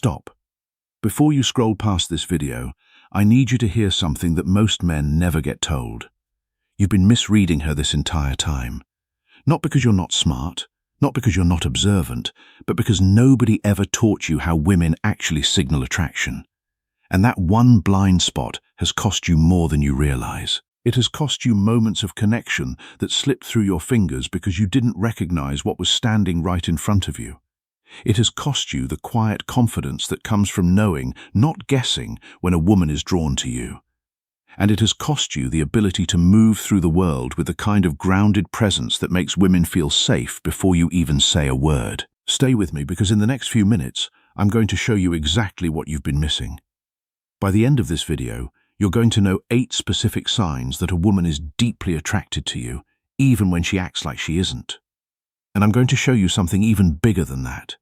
stop. Before you scroll past this video, I need you to hear something that most men never get told. You've been misreading her this entire time. Not because you're not smart, not because you're not observant, but because nobody ever taught you how women actually signal attraction. And that one blind spot has cost you more than you realize. It has cost you moments of connection that slipped through your fingers because you didn't recognize what was standing right in front of you. It has cost you the quiet confidence that comes from knowing, not guessing, when a woman is drawn to you. And it has cost you the ability to move through the world with the kind of grounded presence that makes women feel safe before you even say a word. Stay with me because in the next few minutes, I'm going to show you exactly what you've been missing. By the end of this video, you're going to know 8 specific signs that a woman is deeply attracted to you, even when she acts like she isn't. And I'm going to show you something even bigger than that.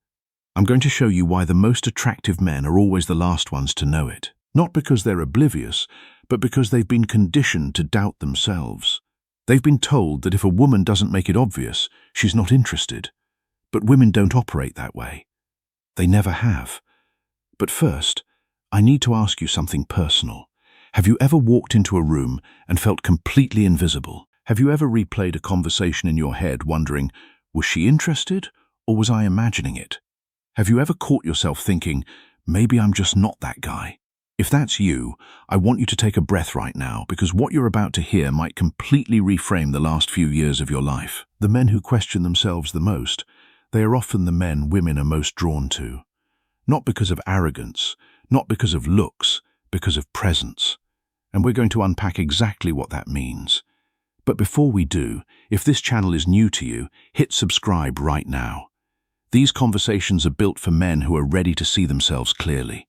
I'm going to show you why the most attractive men are always the last ones to know it. Not because they're oblivious, but because they've been conditioned to doubt themselves. They've been told that if a woman doesn't make it obvious, she's not interested. But women don't operate that way. They never have. But first, I need to ask you something personal. Have you ever walked into a room and felt completely invisible? Have you ever replayed a conversation in your head wondering, was she interested or was I imagining it? Have you ever caught yourself thinking, maybe I'm just not that guy? If that's you, I want you to take a breath right now because what you're about to hear might completely reframe the last few years of your life. The men who question themselves the most, they are often the men women are most drawn to. Not because of arrogance, not because of looks, because of presence. And we're going to unpack exactly what that means. But before we do, if this channel is new to you, hit subscribe right now. These conversations are built for men who are ready to see themselves clearly.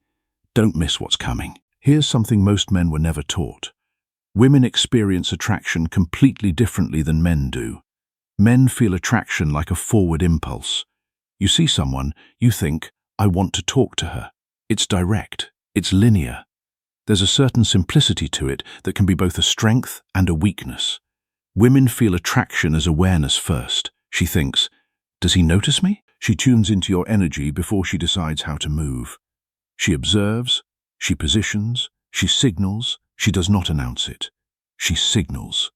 Don't miss what's coming. Here's something most men were never taught. Women experience attraction completely differently than men do. Men feel attraction like a forward impulse. You see someone, you think, I want to talk to her. It's direct, it's linear. There's a certain simplicity to it that can be both a strength and a weakness. Women feel attraction as awareness first. She thinks, does he notice me? She tunes into your energy before she decides how to move. She observes, she positions, she signals, she does not announce it. She signals.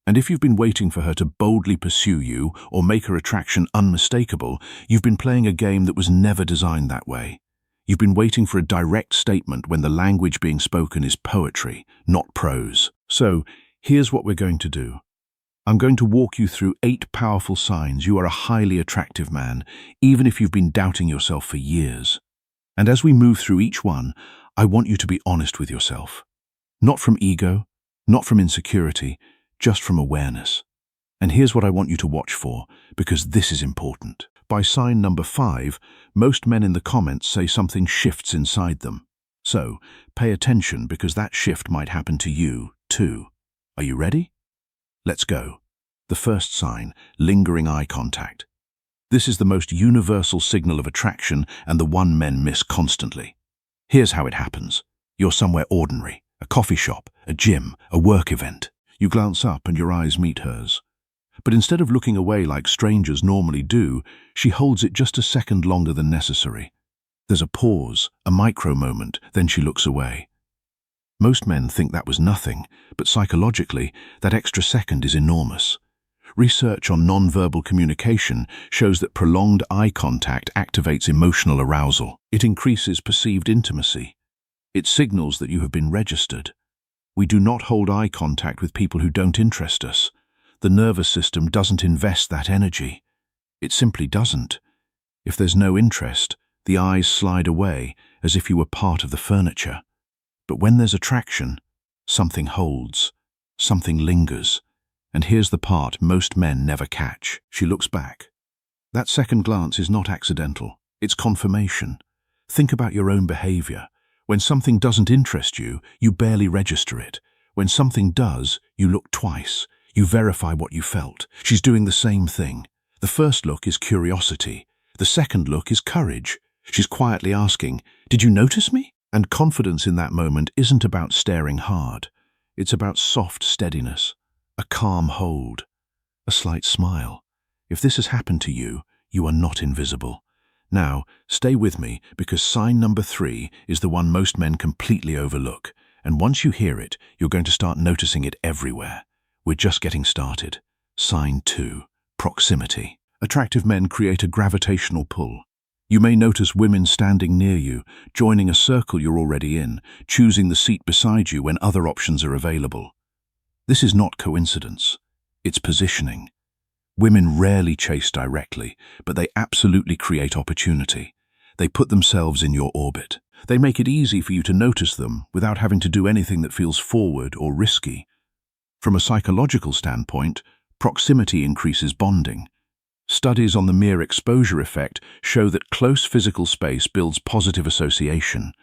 And if you've been waiting for her to boldly pursue you or make her attraction unmistakable, you've been playing a game that was never designed that way. You've been waiting for a direct statement when the language being spoken is poetry, not prose. So, here's what we're going to do. I'm going to walk you through 8 powerful signs you are a highly attractive man, even if you've been doubting yourself for years. And as we move through each one, I want you to be honest with yourself. Not from ego, not from insecurity, just from awareness. And here's what I want you to watch for, because this is important. By sign number 5, most men in the comments say something shifts inside them. So, pay attention because that shift might happen to you, too. Are you ready? Let's go. The first sign, lingering eye contact. This is the most universal signal of attraction and the one men miss constantly. Here's how it happens. You're somewhere ordinary, a coffee shop, a gym, a work event. You glance up and your eyes meet hers. But instead of looking away like strangers normally do, she holds it just a second longer than necessary. There's a pause, a micro moment, then she looks away. Most men think that was nothing, but psychologically, that extra second is enormous. Research on nonverbal communication shows that prolonged eye contact activates emotional arousal. It increases perceived intimacy. It signals that you have been registered. We do not hold eye contact with people who don't interest us. The nervous system doesn't invest that energy. It simply doesn't. If there's no interest, the eyes slide away as if you were part of the furniture. But when there's attraction, something holds, something lingers. And here's the part most men never catch. She looks back. That second glance is not accidental. It's confirmation. Think about your own behavior. When something doesn't interest you, you barely register it. When something does, you look twice. You verify what you felt. She's doing the same thing. The first look is curiosity. The second look is courage. She's quietly asking, did you notice me? And confidence in that moment isn't about staring hard. It's about soft steadiness. A calm hold, a slight smile. If this has happened to you, you are not invisible. Now, stay with me because sign number 3 is the one most men completely overlook. And once you hear it, you're going to start noticing it everywhere. We're just getting started. Sign 2, proximity. Attractive men create a gravitational pull. You may notice women standing near you, joining a circle you're already in, choosing the seat beside you when other options are available. This is not coincidence. It's positioning. Women rarely chase directly, but they absolutely create opportunity. They put themselves in your orbit. They make it easy for you to notice them without having to do anything that feels forward or risky. From a psychological standpoint, proximity increases bonding. Studies on the mere exposure effect show that close physical space builds positive association.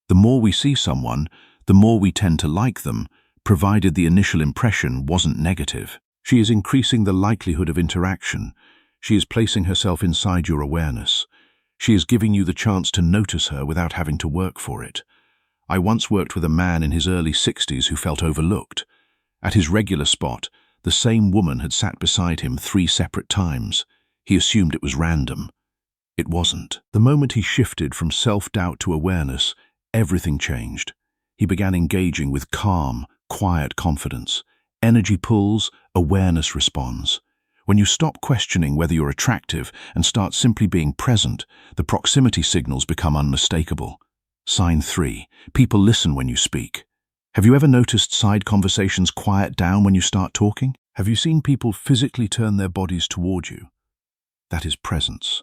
The more we see someone, the more we tend to like them, provided the initial impression wasn't negative. She is increasing the likelihood of interaction. She is placing herself inside your awareness. She is giving you the chance to notice her without having to work for it. I once worked with a man in his early 60s who felt overlooked. At his regular spot, the same woman had sat beside him 3 separate times. He assumed it was random. It wasn't. The moment he shifted from self-doubt to awareness, everything changed. He began engaging with calm, quiet confidence. Energy pulls, awareness responds. When you stop questioning whether you're attractive and start simply being present, the proximity signals become unmistakable. Sign 3. People listen when you speak. Have you ever noticed side conversations quiet down when you start talking? Have you seen people physically turn their bodies toward you? That is presence.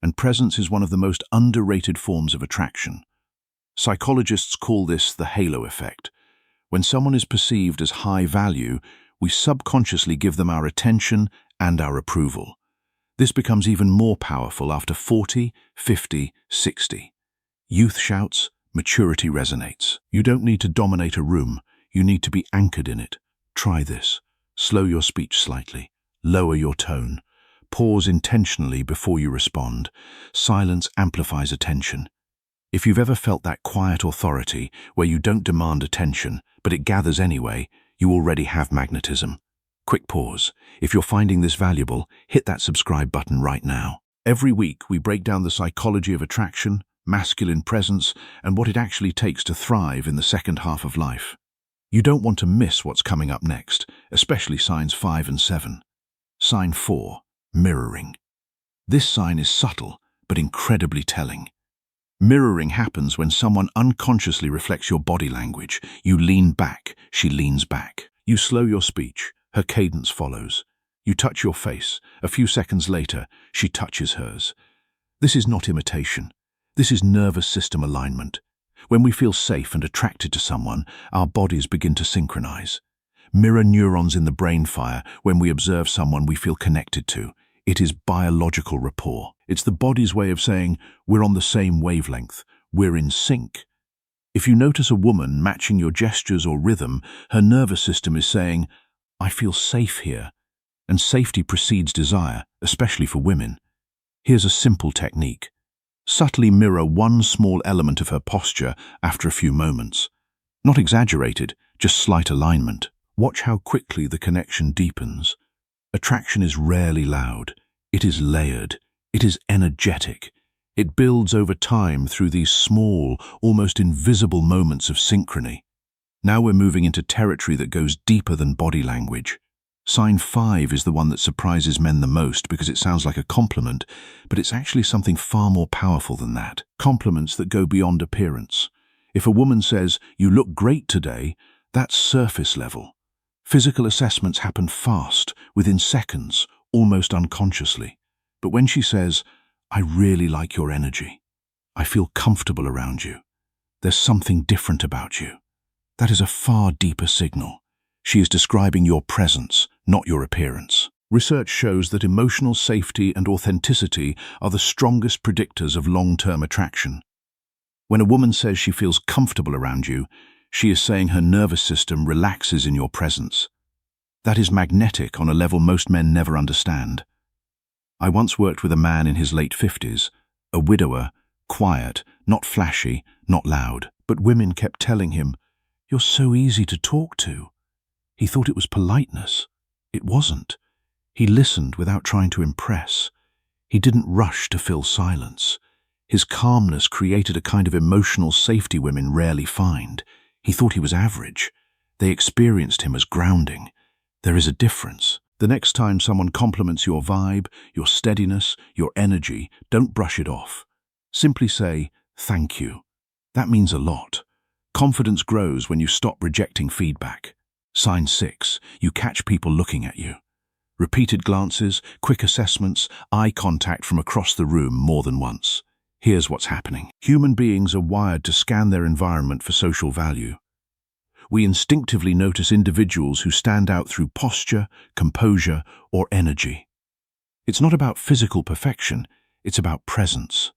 And presence is one of the most underrated forms of attraction. Psychologists call this the halo effect. When someone is perceived as high value, we subconsciously give them our attention and our approval. This becomes even more powerful after 40, 50, 60. Youth shouts, maturity resonates. You don't need to dominate a room, you need to be anchored in it. Try this. Slow your speech slightly. Lower your tone. Pause intentionally before you respond. Silence amplifies attention. If you've ever felt that quiet authority where you don't demand attention, but it gathers anyway, you already have magnetism. Quick pause. If you're finding this valuable, hit that subscribe button right now. Every week, we break down the psychology of attraction, masculine presence, and what it actually takes to thrive in the second half of life. You don't want to miss what's coming up next, especially signs 5 and 7. Sign 4, mirroring. This sign is subtle, but incredibly telling. Mirroring happens when someone unconsciously reflects your body language. You lean back, she leans back. You slow your speech, her cadence follows. You touch your face. A few seconds later, she touches hers. This is not imitation. This is nervous system alignment. When we feel safe and attracted to someone, our bodies begin to synchronize. Mirror neurons in the brain fire when we observe someone we feel connected to. It is biological rapport. It's the body's way of saying, we're on the same wavelength, we're in sync. If you notice a woman matching your gestures or rhythm, her nervous system is saying, I feel safe here. And safety precedes desire, especially for women. Here's a simple technique. Subtly mirror one small element of her posture after a few moments. Not exaggerated, just slight alignment. Watch how quickly the connection deepens. Attraction is rarely loud. It is layered. It is energetic. It builds over time through these small, almost invisible moments of synchrony. Now we're moving into territory that goes deeper than body language. Sign 5 is the one that surprises men the most because it sounds like a compliment, but it's actually something far more powerful than that. Compliments that go beyond appearance. If a woman says, you look great today, that's surface level. Physical assessments happen fast, within seconds, almost unconsciously. But when she says, I really like your energy, I feel comfortable around you, there's something different about you, that is a far deeper signal. She is describing your presence, not your appearance. Research shows that emotional safety and authenticity are the strongest predictors of long-term attraction. When a woman says she feels comfortable around you, she is saying her nervous system relaxes in your presence. That is magnetic on a level most men never understand. I once worked with a man in his late 50s, a widower, quiet, not flashy, not loud, but women kept telling him, you're so easy to talk to. He thought it was politeness. It wasn't. He listened without trying to impress. He didn't rush to fill silence. His calmness created a kind of emotional safety women rarely find. He thought he was average. They experienced him as grounding. There is a difference. The next time someone compliments your vibe, your steadiness, your energy, don't brush it off. Simply say, "Thank you." That means a lot. Confidence grows when you stop rejecting feedback. Sign 6, you catch people looking at you. Repeated glances, quick assessments, eye contact from across the room more than once. Here's what's happening. Human beings are wired to scan their environment for social value. We instinctively notice individuals who stand out through posture, composure, or energy. It's not about physical perfection, it's about presence.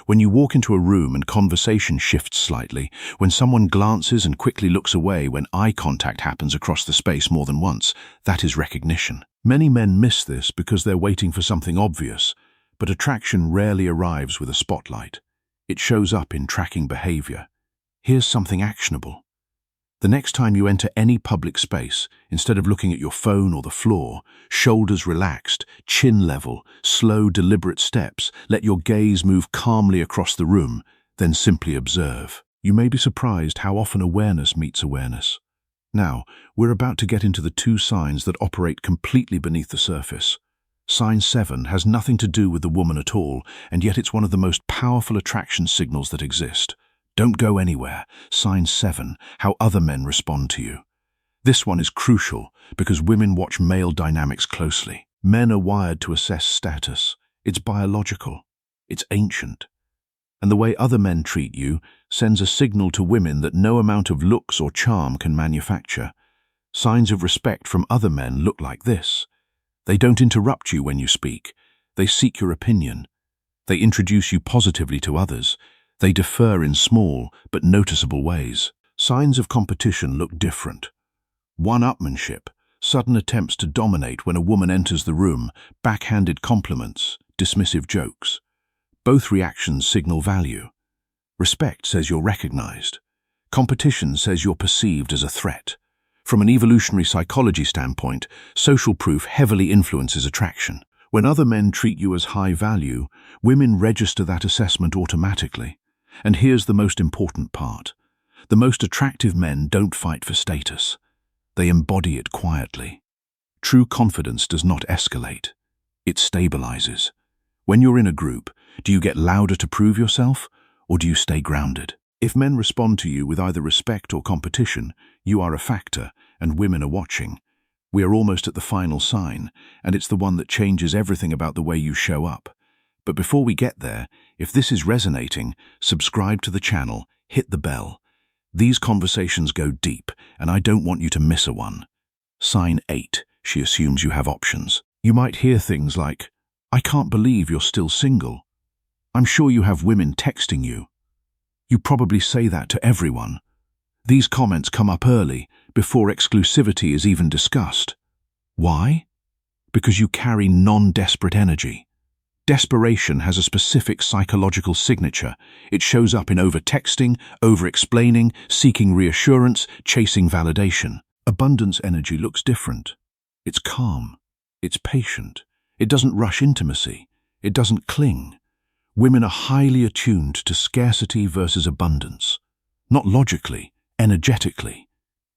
When you walk into a room and conversation shifts slightly, when someone glances and quickly looks away, when eye contact happens across the space more than once, that is recognition. Many men miss this because they're waiting for something obvious, but attraction rarely arrives with a spotlight. It shows up in tracking behavior. Here's something actionable. The next time you enter any public space, instead of looking at your phone or the floor, shoulders relaxed, chin level, slow, deliberate steps, let your gaze move calmly across the room, then simply observe. You may be surprised how often awareness meets awareness. Now, we're about to get into the 2 signs that operate completely beneath the surface. Sign 7 has nothing to do with the woman at all, and yet it's one of the most powerful attraction signals that exist. Don't go anywhere. Sign 7, how other men respond to you. This one is crucial because women watch male dynamics closely. Men are wired to assess status. It's biological. It's ancient. And the way other men treat you sends a signal to women that no amount of looks or charm can manufacture. Signs of respect from other men look like this. They don't interrupt you when you speak. They seek your opinion. They introduce you positively to others. They differ in small but noticeable ways. Signs of competition look different. One-upmanship, sudden attempts to dominate when a woman enters the room, backhanded compliments, dismissive jokes. Both reactions signal value. Respect says you're recognized. Competition says you're perceived as a threat. From an evolutionary psychology standpoint, social proof heavily influences attraction. When other men treat you as high value, women register that assessment automatically. And here's the most important part. The most attractive men don't fight for status. They embody it quietly. True confidence does not escalate. It stabilizes. When you're in a group, do you get louder to prove yourself, or do you stay grounded? If men respond to you with either respect or competition, you are a factor, and women are watching. We are almost at the final sign, and it's the one that changes everything about the way you show up. But before we get there, if this is resonating, subscribe to the channel, hit the bell. These conversations go deep, and I don't want you to miss a one. Sign 8, she assumes you have options. You might hear things like, "I can't believe you're still single. I'm sure you have women texting you." You probably say that to everyone. These comments come up early, before exclusivity is even discussed. Why? Because you carry non-desperate energy. Desperation has a specific psychological signature. It shows up in over-texting, over-explaining, seeking reassurance, chasing validation. Abundance energy looks different. It's calm. It's patient. It doesn't rush intimacy. It doesn't cling. Women are highly attuned to scarcity versus abundance. Not logically, energetically.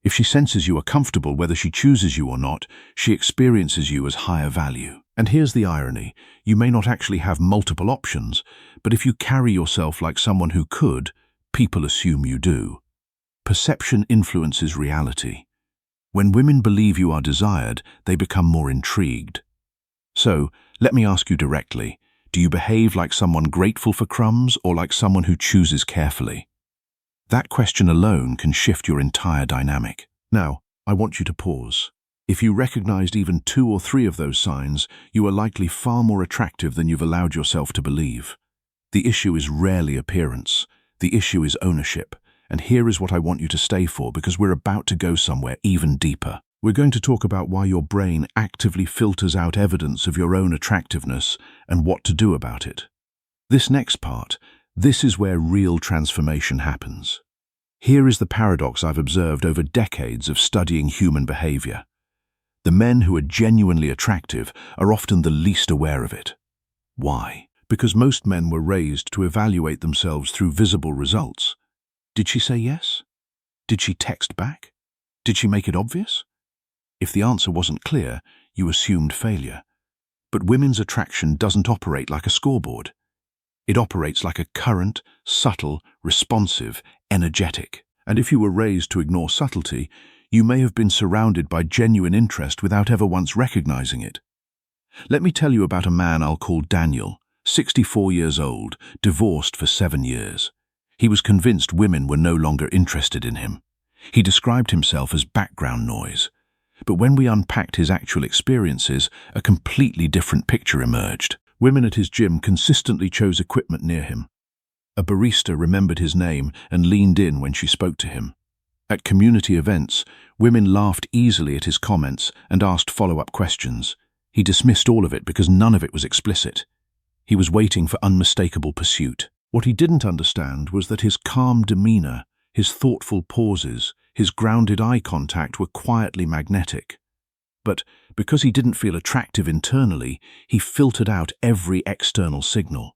If she senses you are comfortable whether she chooses you or not, she experiences you as higher value. And here's the irony. You may not actually have multiple options, but if you carry yourself like someone who could, people assume you do. Perception influences reality. When women believe you are desired, they become more intrigued. So, let me ask you directly, do you behave like someone grateful for crumbs or like someone who chooses carefully? That question alone can shift your entire dynamic. Now, I want you to pause. If you recognized even 2 or 3 of those signs, you are likely far more attractive than you've allowed yourself to believe. The issue is rarely appearance. The issue is ownership. And here is what I want you to stay for, because we're about to go somewhere even deeper. We're going to talk about why your brain actively filters out evidence of your own attractiveness and what to do about it. This next part, this is where real transformation happens. Here is the paradox I've observed over decades of studying human behavior. The men who are genuinely attractive are often the least aware of it. Why? Because most men were raised to evaluate themselves through visible results. Did she say yes? Did she text back? Did she make it obvious? If the answer wasn't clear, you assumed failure. But women's attraction doesn't operate like a scoreboard. It operates like a current, subtle, responsive, energetic. And if you were raised to ignore subtlety, you may have been surrounded by genuine interest without ever once recognizing it. Let me tell you about a man I'll call Daniel, 64 years old, divorced for 7 years. He was convinced women were no longer interested in him. He described himself as background noise. But when we unpacked his actual experiences, a completely different picture emerged. Women at his gym consistently chose equipment near him. A barista remembered his name and leaned in when she spoke to him. At community events, women laughed easily at his comments and asked follow-up questions. He dismissed all of it because none of it was explicit. He was waiting for unmistakable pursuit. What he didn't understand was that his calm demeanor, his thoughtful pauses, his grounded eye contact were quietly magnetic. But because he didn't feel attractive internally, he filtered out every external signal.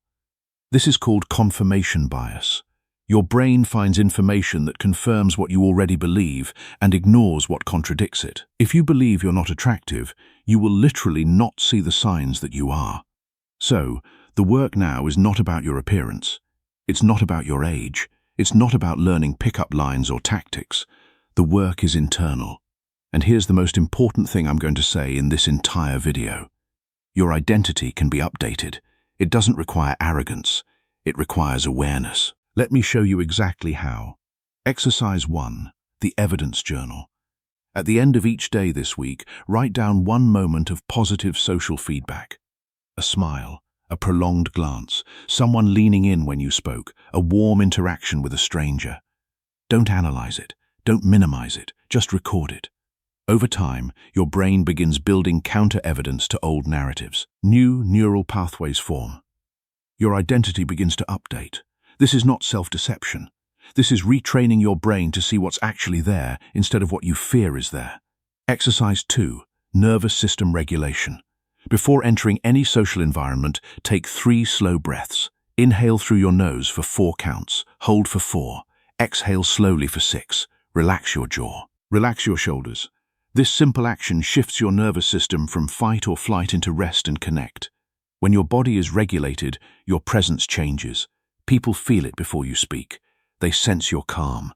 This is called confirmation bias. Your brain finds information that confirms what you already believe and ignores what contradicts it. If you believe you're not attractive, you will literally not see the signs that you are. So, the work now is not about your appearance. It's not about your age. It's not about learning pickup lines or tactics. The work is internal. And here's the most important thing I'm going to say in this entire video. Your identity can be updated. It doesn't require arrogance. It requires awareness. Let me show you exactly how. Exercise 1, the evidence journal. At the end of each day this week, write down one moment of positive social feedback. A smile, a prolonged glance, someone leaning in when you spoke, a warm interaction with a stranger. Don't analyze it. Don't minimize it. Just record it. Over time, your brain begins building counter-evidence to old narratives. New neural pathways form. Your identity begins to update. This is not self-deception. This is retraining your brain to see what's actually there instead of what you fear is there. Exercise 2, nervous system regulation. Before entering any social environment, take 3 slow breaths. Inhale through your nose for 4 counts. Hold for 4. Exhale slowly for 6. Relax your jaw. Relax your shoulders. This simple action shifts your nervous system from fight or flight into rest and connect. When your body is regulated, your presence changes. People feel it before you speak. They sense your calm.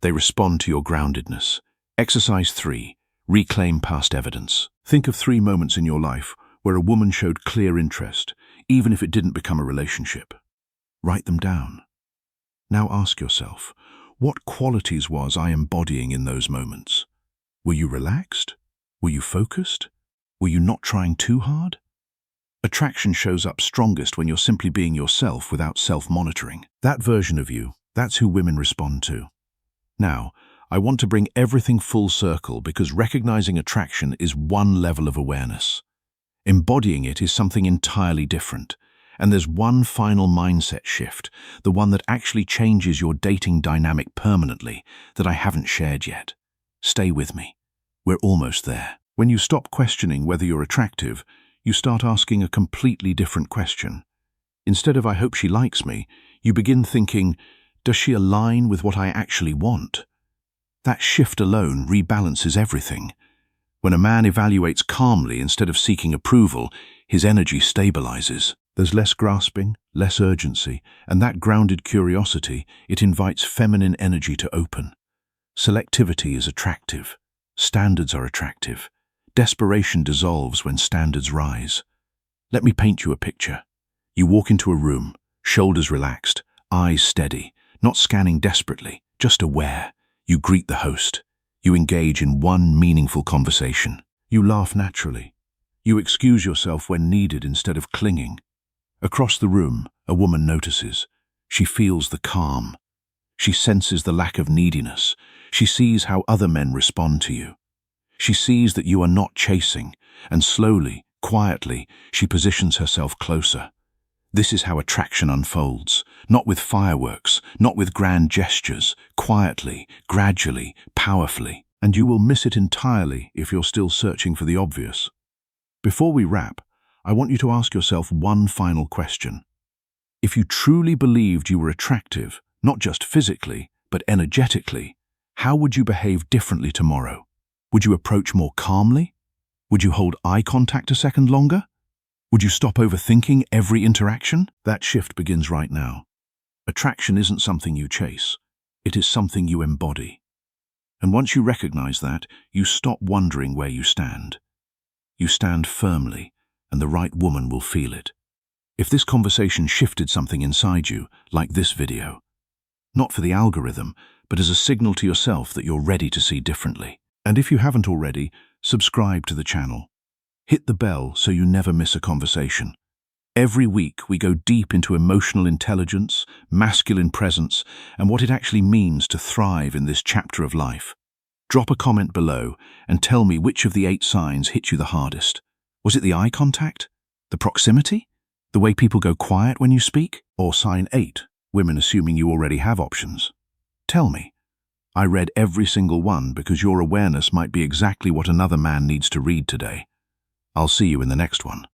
They respond to your groundedness. Exercise 3, reclaim past evidence. Think of 3 moments in your life where a woman showed clear interest, even if it didn't become a relationship. Write them down. Now ask yourself, what qualities was I embodying in those moments? Were you relaxed? Were you focused? Were you not trying too hard? Attraction shows up strongest when you're simply being yourself without self-monitoring. That version of you, that's who women respond to. Now, I want to bring everything full circle because recognizing attraction is one level of awareness. Embodying it is something entirely different. And there's one final mindset shift, the one that actually changes your dating dynamic permanently, that I haven't shared yet. Stay with me. We're almost there. When you stop questioning whether you're attractive, you start asking a completely different question. Instead of "I hope she likes me," you begin thinking, "Does she align with what I actually want?" That shift alone rebalances everything. When a man evaluates calmly instead of seeking approval, his energy stabilizes. There's less grasping, less urgency, and that grounded curiosity, it invites feminine energy to open. Selectivity is attractive. Standards are attractive. Desperation dissolves when standards rise. Let me paint you a picture. You walk into a room, shoulders relaxed, eyes steady, not scanning desperately, just aware. You greet the host. You engage in one meaningful conversation. You laugh naturally. You excuse yourself when needed instead of clinging. Across the room, a woman notices. She feels the calm. She senses the lack of neediness. She sees how other men respond to you. She sees that you are not chasing, and slowly, quietly, she positions herself closer. This is how attraction unfolds, not with fireworks, not with grand gestures, quietly, gradually, powerfully, and you will miss it entirely if you're still searching for the obvious. Before we wrap, I want you to ask yourself one final question. If you truly believed you were attractive, not just physically, but energetically, how would you behave differently tomorrow? Would you approach more calmly? Would you hold eye contact a second longer? Would you stop overthinking every interaction? That shift begins right now. Attraction isn't something you chase. It is something you embody. And once you recognize that, you stop wondering where you stand. You stand firmly, and the right woman will feel it. If this conversation shifted something inside you, like this video, not for the algorithm, but as a signal to yourself that you're ready to see differently. And if you haven't already, subscribe to the channel. Hit the bell so you never miss a conversation. Every week we go deep into emotional intelligence, masculine presence, and what it actually means to thrive in this chapter of life. Drop a comment below and tell me which of the 8 signs hit you the hardest. Was it the eye contact? The proximity? The way people go quiet when you speak? Or sign 8, women assuming you already have options? Tell me. I read every single one because your awareness might be exactly what another man needs to read today. I'll see you in the next one.